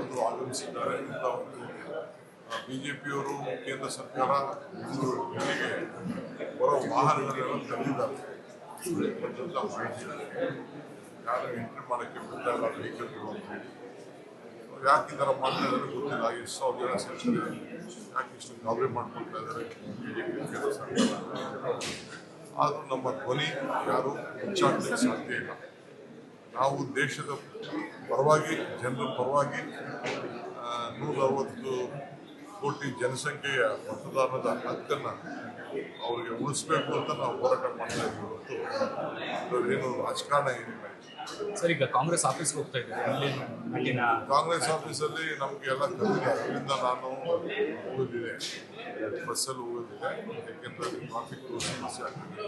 ಕರೆದು ಆಗಮಿಸಿದ್ದಾರೆ. ಇಂಥ ಒಂದು ಬಿಜೆಪಿಯವರು ಕೇಂದ್ರ ಸರ್ಕಾರ ಬೆಂಗಳೂರಿಗೆ ಬರೋ ವಾಹನಗಳೆಲ್ಲ ತಂದಿದ್ದಾರೆ. ಮಾಹಿತಿ ಯಾರು ಎಂಟ್ರಿ ಮಾಡೋಕ್ಕೆ ಬಿಡ್ತಾ ಇಲ್ಲ ವೆಹಿಕಲ್ಗಳು ಅಂತ ಹೇಳಿ. ಯಾಕೆ ಈ ಥರ ಮಾಡ್ತಾ ಇದ್ದಾರೆ ಗೊತ್ತಿಲ್ಲ. ಎಷ್ಟು ಸಾವಿರ ಜನ ಸೇರ್ತಾರೆ, ಯಾಕೆ ಇಷ್ಟು ಗಾಬರಿ ಮಾಡ್ಕೊಳ್ತಾ ಇದ್ದಾರೆ ಬಿಜೆಪಿ ಕೇಂದ್ರ ಸರ್ಕಾರ. ಆದರೂ ನಮ್ಮ ಧ್ವನಿ ಯಾರು ಮುಚ್ಚಾಡಲಿಕ್ಕೆ ಸಾಧ್ಯ ಇಲ್ಲ. ನಾವು ದೇಶದ ಪರವಾಗಿ, ಜನರ ಪರವಾಗಿ 160 ಕೋಟಿ ಜನಸಂಖ್ಯೆಯ ಮತದಾನದ ಹಕ್ಕನ್ನು ಅವರಿಗೆ ಉಳಿಸ್ಬೇಕು ಅಂತ ನಾವು ಹೋರಾಟ ಮಾಡ್ತಾ ಇದ್ದೀವಿ ಹೊರತು ಏನು ರಾಜಕಾರಣ ಏನಿಲ್ಲ. ಸರ್, ಈಗ ಕಾಂಗ್ರೆಸ್ ಆಫೀಸ್ಗೆ ಹೋಗ್ತಾ ಇದ್ದೀವಿ. ಕಾಂಗ್ರೆಸ್ ಆಫೀಸಲ್ಲಿ ನಮಗೆ ಎಲ್ಲ ಕರೆದಿದ್ದಾರೆ. ಅದರಿಂದ ನಾನು ಹೋಗೋದಿದೆ, ಬಸ್ಸಲ್ಲಿ ಹೋಗೋದಿದೆ. ಯಾಕೆಂದರೆ ಟ್ರಾಫಿಕ್ ಸಮಸ್ಯೆ ಆಗ್ತಿದೆ.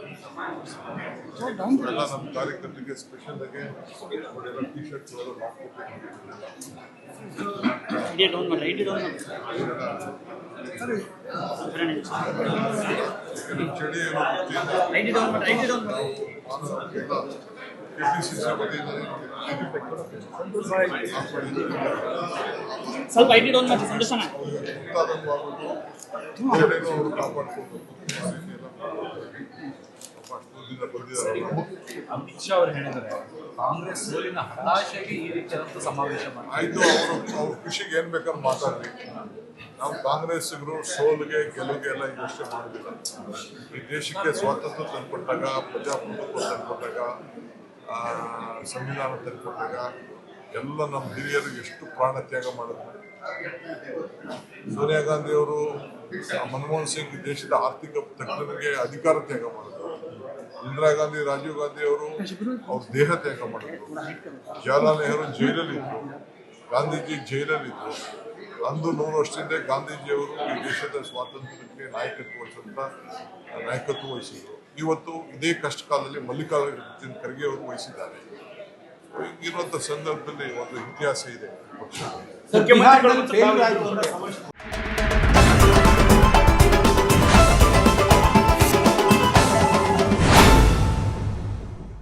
ಎಲ್ಲ ನಮ್ಮ ಕಾರ್ಯಕರ್ತರಿಗೆ ಸ್ಪೆಷಲ್ ಆಗಿ ಎಲ್ಲ ಟಿ ಶರ್ಟ್ಗಳೆಲ್ಲ ಚಳಿ ಏನೋ KPCC ವತಿಯಿಂದ ಸ್ವಲ್ಪ ಐಟಿ ಡೌನ್ ಮಾಡಿ ಸಂತೋಷನ ಅವರು ಕಾಪಾಡ್ಕೊಂಡು ಅಮಿತ್ ಶಾ ಅವರು ಹೇಳಿದ್ದಾರೆ ಕಾಂಗ್ರೆಸ್ ಸೋಲಿನ ಹತಾಶೆಗೆ ಈ ರೀತಿಯಾದಂಥ ಸಮಾವೇಶ ಮಾಡಿ ಆಯಿತು. ಅವ್ರ ಖುಷಿಗೆ ಏನು ಬೇಕಾದ್ರೂ ಮಾತಾಡಲಿ. ನಾವು ಕಾಂಗ್ರೆಸ್ಸಿಗರು ಸೋಲಿಗೆ ಗೆಲುವಿಗೆ ಎಲ್ಲ ಯೋಚನೆ ಮಾಡೋದಿಲ್ಲ. ಈ ದೇಶಕ್ಕೆ ಸ್ವಾತಂತ್ರ್ಯ ತಂದುಕೊಟ್ಟಾಗ, ಪ್ರಜಾಪ್ರಭುತ್ವ ತಂದುಕೊಟ್ಟಾಗ, ಸಂವಿಧಾನ ತಂದುಕೊಟ್ಟಾಗ ಎಲ್ಲ ನಮ್ಮ ಹಿರಿಯರು ಎಷ್ಟು ಪ್ರಾಣ ತ್ಯಾಗ ಮಾಡಿದ್ರು. ಸೋನಿಯಾ ಗಾಂಧಿಯವರು, ಮನಮೋಹನ್ ಸಿಂಗ್ ದೇಶದ ಆರ್ಥಿಕ ತಜ್ಞರಿಗೆ ಅಧಿಕಾರ ತ್ಯಾಗ ಮಾಡಿದ್ರು. ಇಂದಿರಾ ಗಾಂಧಿ, ರಾಜೀವ್ ಗಾಂಧಿ ಅವರು ಅವ್ರ ದೇಹ ತ್ಯಾಗ ಮಾಡಿದ್ರು. ಜವಾಹರ್ಲಾಲ್ ನೆಹರು ಜೈಲಲ್ಲಿದ್ದರು, ಗಾಂಧೀಜಿ ಜೈಲಲ್ಲಿದ್ದರು. ಅಂದು 100 ವರ್ಷದಿಂದ ಗಾಂಧೀಜಿಯವರು ಈ ದೇಶದ ಸ್ವಾತಂತ್ರ್ಯಕ್ಕೆ ನಾಯಕತ್ವ ವಹಿಸಿದರು. ಇವತ್ತು ಇದೇ ಕಷ್ಟ ಕಾಲದಲ್ಲಿ ಮಲ್ಲಿಕಾರ್ಜುನ ಖರ್ಗೆ ಅವರು ವಹಿಸಿದ್ದಾರೆ. ಇರುವಂಥ ಸಂದರ್ಭದಲ್ಲಿ ಒಂದು ಇತಿಹಾಸ ಇದೆ ಪಕ್ಷ.